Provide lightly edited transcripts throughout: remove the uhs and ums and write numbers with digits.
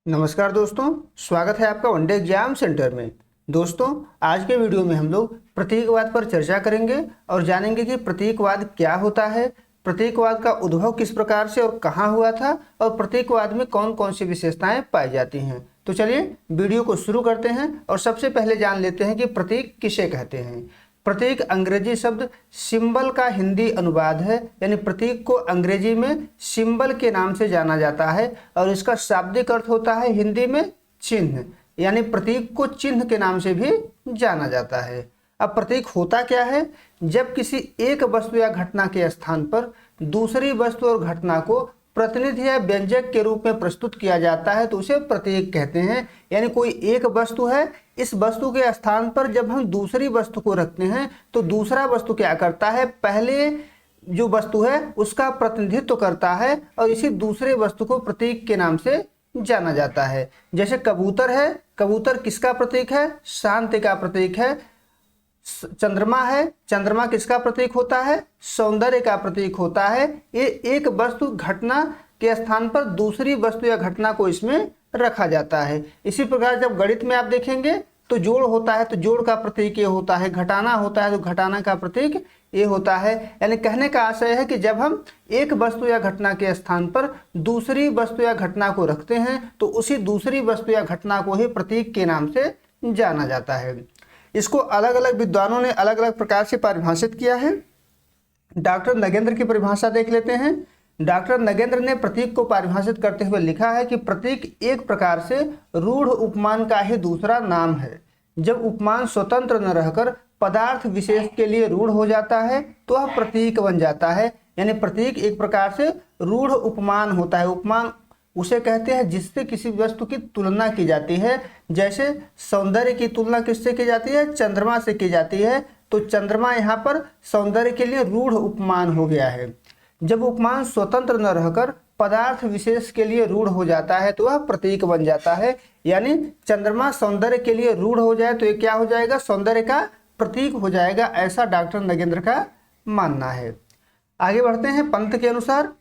नमस्कार दोस्तों, स्वागत है आपका वनडे एग्जाम सेंटर में। दोस्तों, आज के वीडियो में हम लोग प्रतीकवाद पर चर्चा करेंगे और जानेंगे कि प्रतीकवाद क्या होता है, प्रतीकवाद का उद्भव किस प्रकार से और कहाँ हुआ था और प्रतीकवाद में कौन कौन सी विशेषताएं पाई जाती हैं। तो चलिए वीडियो को शुरू करते हैं और सबसे पहले जान लेते हैं कि प्रतीक किसे कहते हैं। प्रतीक अंग्रेजी शब्द सिंबल का हिंदी अनुवाद है, यानी प्रतीक को अंग्रेजी में सिंबल के नाम से जाना जाता है और इसका शाब्दिक अर्थ होता है हिंदी में चिन्ह, यानी प्रतीक को चिन्ह के नाम से भी जाना जाता है। अब प्रतीक होता क्या है? जब किसी एक वस्तु या घटना के स्थान पर दूसरी वस्तु और घटना को प्रतिनिधि या व्यंजक के रूप में प्रस्तुत किया जाता है तो उसे प्रतीक कहते हैं। यानी कोई एक वस्तु है, इस वस्तु के स्थान पर जब हम दूसरी वस्तु को रखते हैं तो दूसरा वस्तु क्या करता है, पहले जो वस्तु है उसका प्रतिनिधित्व करता है और इसी दूसरे वस्तु को प्रतीक के नाम से जाना जाता है। जैसे कबूतर है, कबूतर किसका प्रतीक है? शांति का प्रतीक है। चंद्रमा है, चंद्रमा किसका प्रतीक होता है? सौंदर्य का प्रतीक होता है। ये एक वस्तु घटना के स्थान पर दूसरी वस्तु या घटना को इसमें रखा जाता है। इसी प्रकार जब गणित में आप देखेंगे तो जोड़ होता है तो जोड़ का प्रतीक ये होता है, घटाना होता है तो घटाना का प्रतीक ये होता है। यानी कहने का आशय है कि जब हम एक वस्तु या घटना के स्थान पर दूसरी वस्तु या घटना को रखते हैं तो उसी दूसरी वस्तु या घटना को ही प्रतीक के नाम से जाना जाता है। इसको अलग अलग विद्वानों ने अलग अलग प्रकार से परिभाषित किया है। डॉक्टर नगेंद्र की परिभाषा देख लेते हैं। डॉक्टर नगेंद्र ने प्रतीक को परिभाषित करते हुए लिखा है कि प्रतीक एक प्रकार से रूढ़ उपमान का ही दूसरा नाम है। जब उपमान स्वतंत्र न रहकर पदार्थ विशेष के लिए रूढ़ हो जाता है तो वह प्रतीक बन जाता है। यानी प्रतीक एक प्रकार से रूढ़ उपमान होता है। उपमान उसे कहते हैं जिससे किसी वस्तु की तुलना की जाती है। जैसे सौंदर्य की तुलना किससे की जाती है? चंद्रमा से की जाती है। तो चंद्रमा यहाँ पर सौंदर्य के लिए रूढ़ उपमान हो गया है। जब उपमान स्वतंत्र न रहकर पदार्थ विशेष के लिए रूढ़ हो जाता है तो वह प्रतीक बन जाता है। यानी चंद्रमा सौंदर्य के लिए रूढ़ हो जाए तो ये क्या हो जाएगा? सौंदर्य का प्रतीक हो जाएगा। ऐसा डॉक्टर नगेंद्र का मानना है। आगे बढ़ते हैं। पंत के अनुसार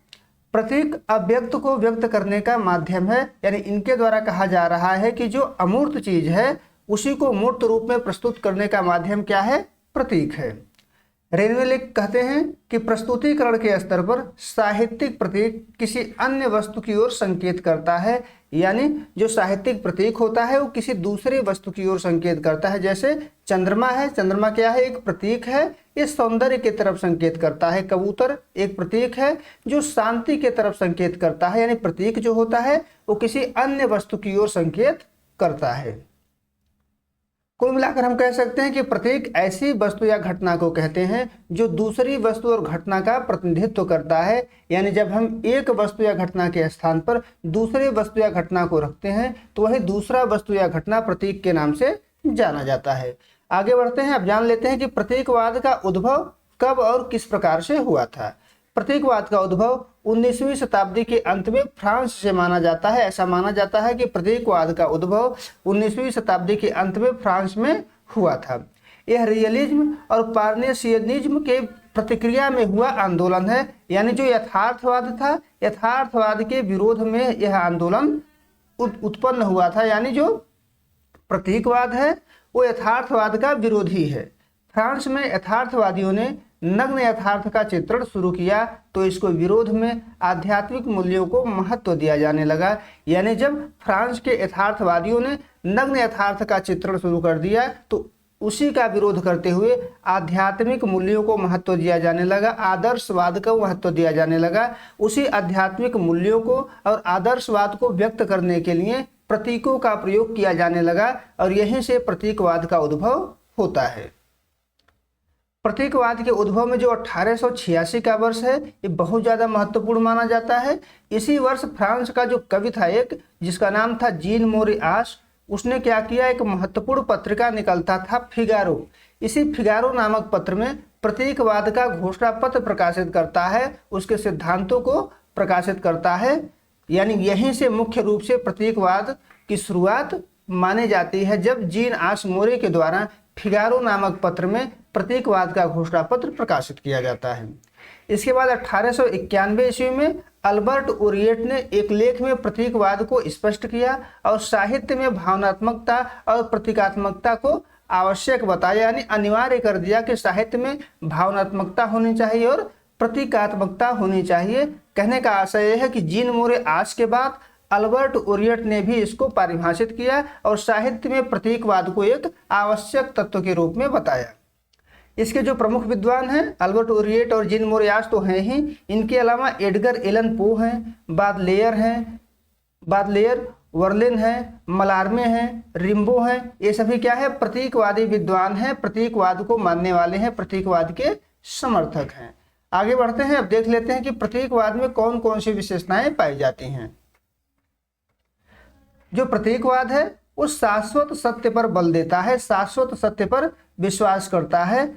प्रतीक अव्यक्त को व्यक्त करने का माध्यम है। यानी इनके द्वारा कहा जा रहा है कि जो अमूर्त चीज है उसी को मूर्त रूप में प्रस्तुत करने का माध्यम क्या है? प्रतीक है। रेनवेलिक कहते हैं कि प्रस्तुतिकरण के स्तर पर साहित्यिक प्रतीक किसी अन्य वस्तु की ओर संकेत करता है। यानी जो साहित्यिक प्रतीक होता है वो किसी दूसरे वस्तु की ओर संकेत करता है। जैसे चंद्रमा है, चंद्रमा क्या है? एक प्रतीक है, ये सौंदर्य की तरफ संकेत करता है। कबूतर एक प्रतीक है जो शांति की तरफ संकेत करता है। यानी प्रतीक जो होता है वो किसी अन्य वस्तु की ओर संकेत करता है। कुल मिलाकर हम कह सकते हैं कि प्रतीक ऐसी वस्तु या घटना को कहते हैं जो दूसरी वस्तु और घटना का प्रतिनिधित्व करता है। यानी जब हम एक वस्तु या घटना के स्थान पर दूसरे वस्तु या घटना को रखते हैं तो वही दूसरा वस्तु या घटना प्रतीक के नाम से जाना जाता है। आगे बढ़ते हैं। अब जान लेते हैं कि प्रतीकवाद का उद्भव कब और किस प्रकार से हुआ था। प्रतीकवाद का उद्भव 19वीं शताब्दी के अंत में फ्रांस से माना जाता है। ऐसा माना जाता है कि प्रतीकवाद का उद्भव 19वीं शताब्दी के अंत में फ्रांस में हुआ था। यह रियलिज्म और पार्नेसियनिज्म के प्रतिक्रिया में हुआ आंदोलन है। यानी जो यथार्थवाद था, यथार्थवाद के विरोध में यह आंदोलन उत्पन्न हुआ था। यानी जो प्रतीकवाद है वो यथार्थवाद का विरोधी है। फ्रांस में यथार्थवादियों ने नग्न यथार्थ का चित्रण शुरू किया तो इसको विरोध में आध्यात्मिक मूल्यों को महत्व दिया जाने लगा। यानी जब फ्रांस के यथार्थवादियों ने नग्न यथार्थ का चित्रण शुरू कर दिया तो उसी का विरोध करते हुए आध्यात्मिक मूल्यों को महत्व दिया जाने लगा, आदर्शवाद को महत्व दिया जाने लगा। उसी आध्यात्मिक मूल्यों को और आदर्शवाद को व्यक्त करने के लिए प्रतीकों का प्रयोग किया जाने लगा और यहीं से प्रतीकवाद का उद्भव होता है। प्रतीकवाद के उद्भव में जो 1886 का वर्ष है ये बहुत ज़्यादा महत्वपूर्ण माना जाता है। इसी वर्ष फ्रांस का जो कवि था एक, जिसका नाम था जीन मोरिआस, उसने क्या किया, एक महत्वपूर्ण पत्रिका निकलता था फिगारो। इसी फिगारो नामक पत्र में प्रतीकवाद का घोषणा पत्र प्रकाशित करता है, उसके सिद्धांतों को प्रकाशित करता है। यानी यहीं से मुख्य रूप से प्रतीकवाद की शुरुआत मानी जाती है जब जीन आस मोरे के द्वारा फिगारो नामक पत्र में प्रतीकवाद का घोषणा पत्र प्रकाशित किया जाता है। इसके बाद 1891 ईस्वी में अल्बर्ट ओरिएट ने एक लेख में प्रतीकवाद को स्पष्ट किया और साहित्य में भावनात्मकता और प्रतीकात्मकता को आवश्यक बताया, यानी अनिवार्य कर दिया कि साहित्य में भावनात्मकता होनी चाहिए और प्रतीकात्मकता होनी चाहिए। कहने का आशय यह है कि जीन मोरे आज के बाद अल्बर्ट ओरिएट ने भी इसको परिभाषित किया और साहित्य में प्रतीकवाद को एक आवश्यक तत्व के रूप में बताया। इसके जो प्रमुख विद्वान हैं अल्बर्ट ओरिएट और जीन मोरियास तो हैं ही, इनके अलावा एडगर एलन पो हैं, बादलेयर वर्लिन हैं, मलारमे हैं, रिम्बो हैं। ये सभी क्या है? प्रतीकवादी विद्वान हैं, प्रतीकवाद को मानने वाले हैं, प्रतीकवाद के समर्थक हैं। आगे बढ़ते हैं, अब देख लेते हैं कि प्रतीकवाद में कौन कौन सी विशेषताएं पाई जाती हैं। जो प्रतीकवाद है वो शाश्वत सत्य पर बल देता है, शाश्वत सत्य पर विश्वास करता है।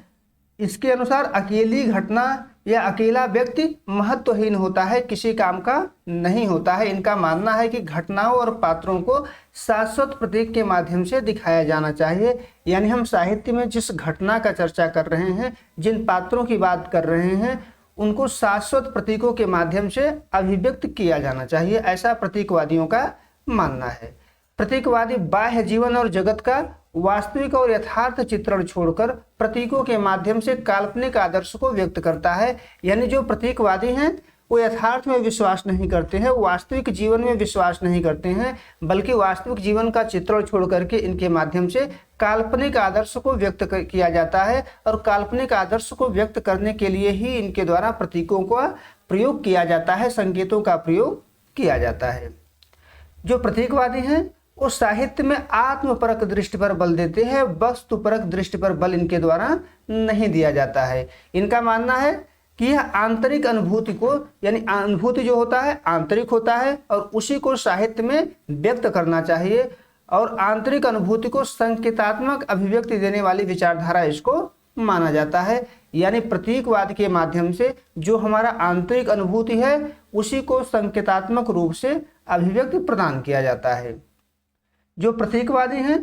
इसके अनुसार अकेली घटना या अकेला व्यक्ति महत्वहीन होता है, किसी काम का नहीं होता है। इनका मानना है कि घटनाओं और पात्रों को शाश्वत प्रतीक के माध्यम से दिखाया जाना चाहिए। यानी हम साहित्य में जिस घटना का चर्चा कर रहे हैं, जिन पात्रों की बात कर रहे हैं, उनको शाश्वत प्रतीकों के माध्यम से अभिव्यक्त किया जाना चाहिए, ऐसा प्रतीकवादियों का मानना है। प्रतीकवादी बाह्य जीवन और जगत का वास्तविक और यथार्थ चित्रण छोड़कर प्रतीकों के माध्यम से काल्पनिक आदर्श को व्यक्त करता है। यानी जो प्रतीकवादी हैं वो यथार्थ में विश्वास नहीं करते हैं, वास्तविक जीवन में विश्वास नहीं करते हैं, बल्कि वास्तविक जीवन का चित्रण छोड़ करके इनके माध्यम से काल्पनिक आदर्श को व्यक्त किया जाता है और काल्पनिक आदर्श को व्यक्त करने के लिए ही इनके द्वारा प्रतीकों का प्रयोग किया जाता है, संकेतों का प्रयोग किया जाता है। जो प्रतीकवादी हैं वो साहित्य में आत्मपरक दृष्टि पर बल देते हैं, वस्तुपरक दृष्टि पर बल इनके द्वारा नहीं दिया जाता है। इनका मानना है कि यह आंतरिक अनुभूति को, यानी अनुभूति जो होता है आंतरिक होता है और उसी को साहित्य में व्यक्त करना चाहिए और आंतरिक अनुभूति को संकेतात्मक अभिव्यक्ति देने वाली विचारधारा इसको माना जाता है। यानी प्रतीकवाद के माध्यम से जो हमारा आंतरिक अनुभूति है उसी को संकेतात्मक रूप से अभिव्यक्ति प्रदान किया जाता है। जो प्रतीकवादी हैं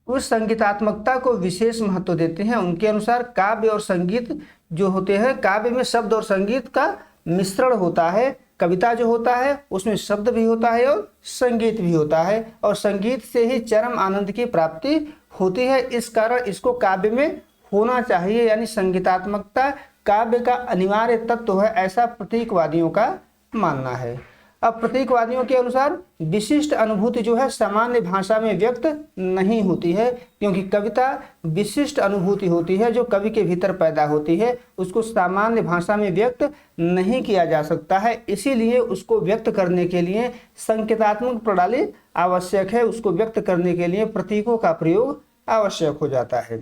वो संगीतात्मकता को विशेष महत्व देते हैं। उनके अनुसार काव्य और संगीत जो होते हैं, काव्य में शब्द और संगीत का मिश्रण होता है, कविता जो होता है उसमें शब्द भी होता है और संगीत भी होता है और संगीत से ही चरम आनंद की प्राप्ति होती है। इस कारण इसको काव्य में होना चाहिए, यानी संगीतात्मकता काव्य का अनिवार्य तत्व है, ऐसा प्रतीकवादियों का मानना है। अब प्रतीकवादियों के अनुसार विशिष्ट अनुभूति जो है सामान्य भाषा में व्यक्त नहीं होती है, क्योंकि कविता विशिष्ट अनुभूति होती है जो कवि के भीतर पैदा होती है, उसको सामान्य भाषा में व्यक्त नहीं किया जा सकता है। इसीलिए उसको व्यक्त करने के लिए संकेतात्मक प्रणाली आवश्यक है, उसको व्यक्त करने के लिए प्रतीकों का प्रयोग आवश्यक हो जाता है।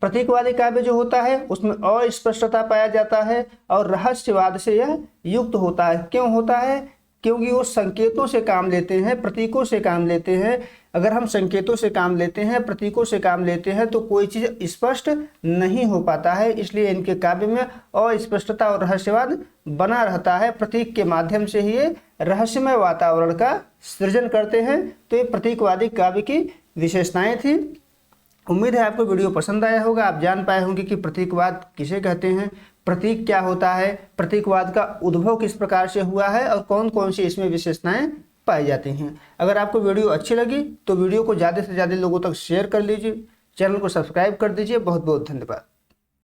प्रतीकवादी काव्य जो होता है उसमें अस्पष्टता पाया जाता है और रहस्यवाद से यह युक्त होता है। क्यों होता है? क्योंकि वो संकेतों से काम लेते हैं, प्रतीकों से काम लेते हैं। अगर हम संकेतों से काम लेते हैं, प्रतीकों से काम लेते हैं तो कोई चीज़ स्पष्ट नहीं हो पाता है, इसलिए इनके काव्य में अस्पष्टता और रहस्यवाद बना रहता है। प्रतीक के माध्यम से ही ये रहस्यमय वातावरण का सृजन करते हैं। तो ये प्रतीकवादी काव्य की विशेषताएं थी। उम्मीद है आपको वीडियो पसंद आया होगा, आप जान पाए होंगे कि प्रतीकवाद किसे कहते हैं, प्रतीक क्या होता है, प्रतीकवाद का उद्भव किस प्रकार से हुआ है और कौन कौन सी इसमें विशेषताएं पाई जाती हैं। अगर आपको वीडियो अच्छी लगी तो वीडियो को ज़्यादा से ज़्यादा लोगों तक शेयर कर लीजिए, चैनल को सब्सक्राइब कर दीजिए। बहुत बहुत धन्यवाद।